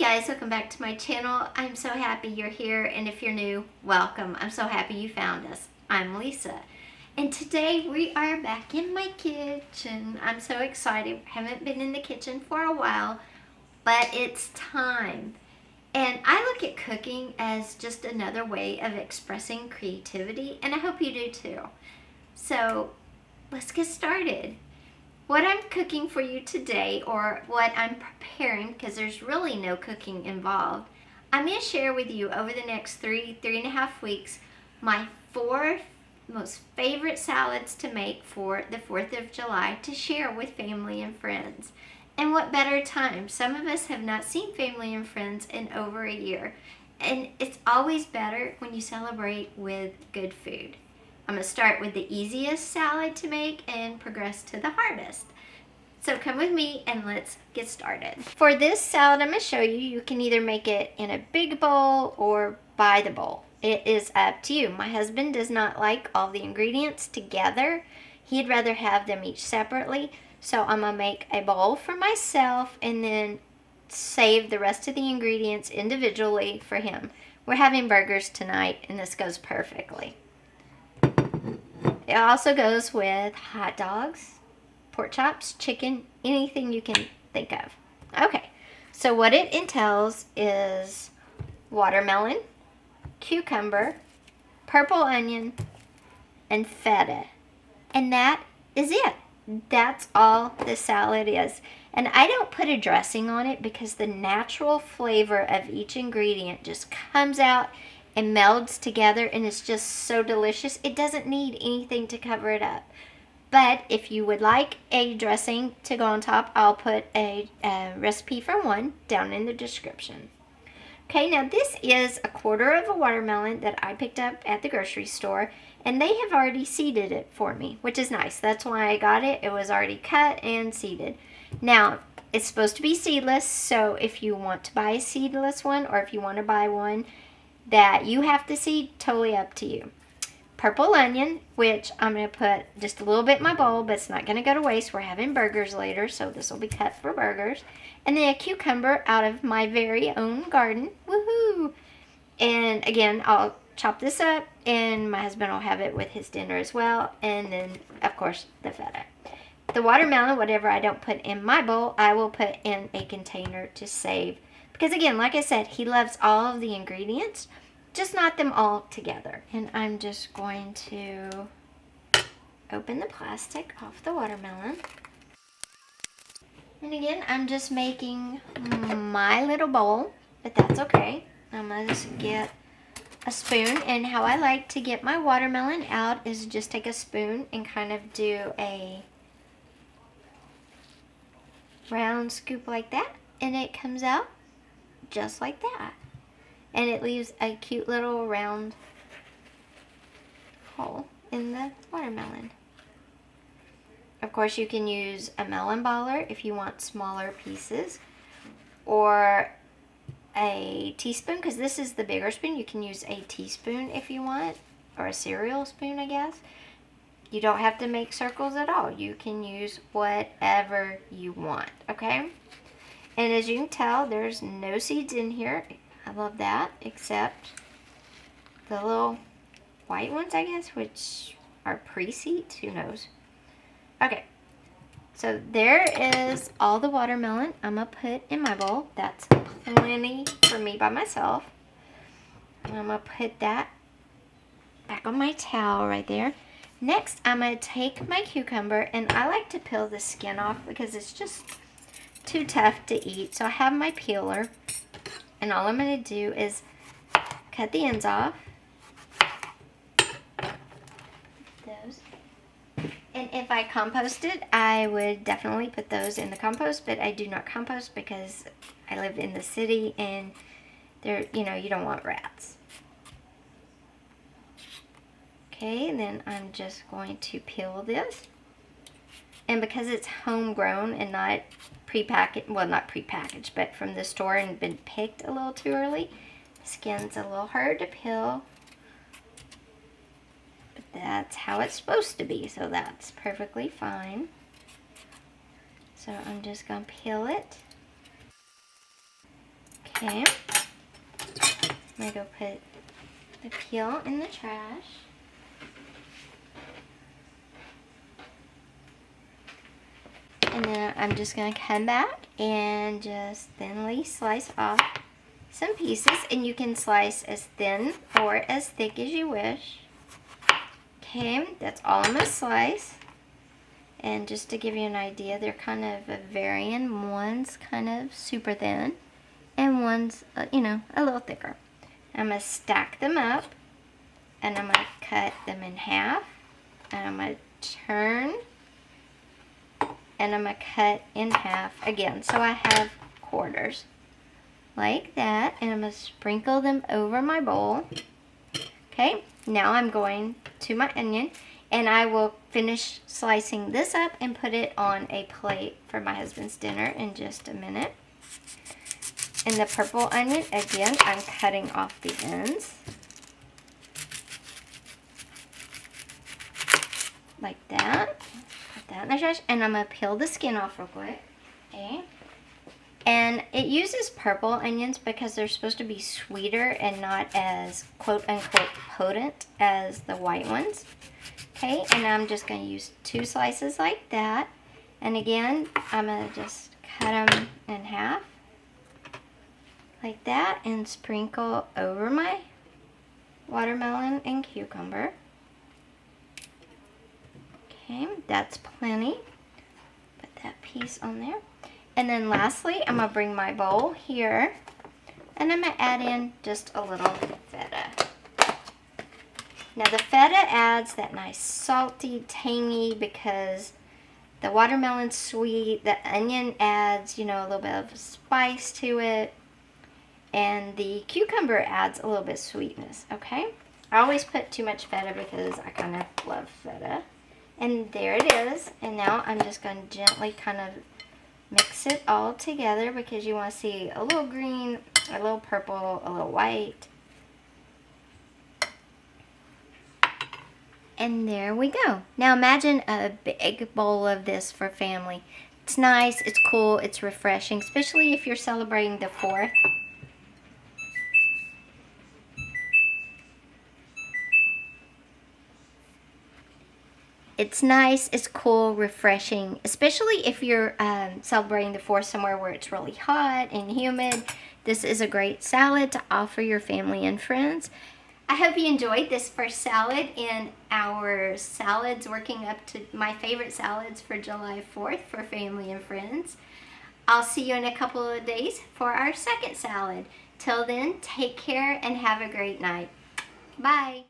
guys, welcome back to my channel. I'm so happy you're here, and if you're new, welcome. I'm so happy you found us. I'm Lisa, and today we are back in my kitchen. I'm so excited. Haven't been in the kitchen for a while, but it's time. And I look at cooking as just another way of expressing creativity, and I hope you do too. So let's get started. What I'm cooking for you today, or what I'm preparing, because there's really no cooking involved, I'm going to share with you over the next three and a half weeks my 4 most favorite salads to make for the 4th of July to share with family and friends. And what better time? Some of us have not seen family and friends in over a year, and it's always better when you celebrate with good food. I'm going to start with the easiest salad to make and progress to the hardest. So come with me and let's get started. For this salad I'm going to show you, you can either make it in a big bowl or by the bowl. It is up to you. My husband does not like all the ingredients together. He'd rather have them each separately. So I'm going to make a bowl for myself and then save the rest of the ingredients individually for him. We're having burgers tonight and this goes perfectly. It also goes with hot dogs, pork chops, chicken, anything you can think of. Okay, so what it entails is watermelon, cucumber, purple onion, and feta. And that is it. That's all the salad is. And I don't put a dressing on it because the natural flavor of each ingredient just comes out and melds together, and it's just so delicious. It doesn't need anything to cover it up. But if you would like a dressing to go on top, I'll put a recipe for one down in the description. Okay, now this is a quarter of a watermelon that I picked up at the grocery store, and they have already seeded it for me, which is nice. That's why I got it. It was already cut and seeded. Now, it's supposed to be seedless, so if you want to buy a seedless one, or if you want to buy one that you have to seed, totally up to you. Purple onion, which I'm going to put just a little bit in my bowl, but it's not going to go to waste. We're having burgers later, so this will be cut for burgers. And then a cucumber out of my very own garden. Woohoo! And again, I'll chop this up, and my husband will have it with his dinner as well. And then, of course, the feta. The watermelon, whatever I don't put in my bowl, I will put in a container to save. Because again, like I said, he loves all of the ingredients, just not them all together. And I'm just going to open the plastic off the watermelon. And again, I'm just making my little bowl, but that's okay. I'm going to just get a spoon, and how I like to get my watermelon out is just take a spoon and kind of do a round scoop like that, and it comes out just like that. And it leaves a cute little round hole in the watermelon. Of course, you can use a melon baller if you want smaller pieces, or a teaspoon, because this is the bigger spoon. You can use a teaspoon if you want, or a cereal spoon, I guess. You don't have to make circles at all. You can use whatever you want, okay? And as you can tell, there's no seeds in here. I love that, except the little white ones, I guess, which are pre-seeds. Who knows? Okay, so there is all the watermelon I'm going to put in my bowl. That's plenty for me by myself. And I'm going to put that back on my towel right there. Next, I'm going to take my cucumber, and I like to peel the skin off because it's just too tough to eat. So I have my peeler, and all I'm going to do is cut the ends off. Those. And if I composted, I would definitely put those in the compost, but I do not compost because I live in the city and there, you know, you don't want rats. Okay, and then I'm just going to peel this. And because it's homegrown and not prepackaged, well, not prepackaged, but from the store and been picked a little too early, the skin's a little hard to peel. But that's how it's supposed to be, so that's perfectly fine. So I'm just going to peel it. Okay. I'm going to go put the peel in the trash. And then I'm just going to come back and just thinly slice off some pieces. And you can slice as thin or as thick as you wish. Okay, that's all I'm going to slice. And just to give you an idea, they're kind of varying. One's kind of super thin and one's, you know, a little thicker. I'm going to stack them up and I'm going to cut them in half. And I'm going to turn and I'm going to cut in half again. So I have quarters like that. And I'm going to sprinkle them over my bowl. Okay, now I'm going to my onion. And I will finish slicing this up and put it on a plate for my husband's dinner in just a minute. And the purple onion, again, I'm cutting off the ends. Like that. Put that in the trash. And I'm going to peel the skin off real quick. Okay. And it uses purple onions because they're supposed to be sweeter and not as quote-unquote potent as the white ones. Okay, and I'm just going to use 2 slices like that. And again, I'm going to just cut them in half like that and sprinkle over my watermelon and cucumber. Okay, that's plenty. Put that piece on there. And then lastly, I'm going to bring my bowl here and I'm going to add in just a little feta. Now the feta adds that nice salty, tangy, because the watermelon's sweet, the onion adds, you know, a little bit of spice to it, and the cucumber adds a little bit of sweetness, okay? I always put too much feta because I kind of love feta. And there it is, and now I'm just going to gently kind of mix it all together because you want to see a little green, a little purple, a little white. And there we go. Now imagine a big bowl of this for family. It's nice, it's cool, it's refreshing, especially if you're celebrating the 4th. It's nice, it's cool, refreshing, especially if you're celebrating the 4th somewhere where it's really hot and humid. This is a great salad to offer your family and friends. I hope you enjoyed this first salad in our salads, working up to my favorite salads for July 4th for family and friends. I'll see you in a couple of days for our second salad. Till then, take care and have a great night. Bye.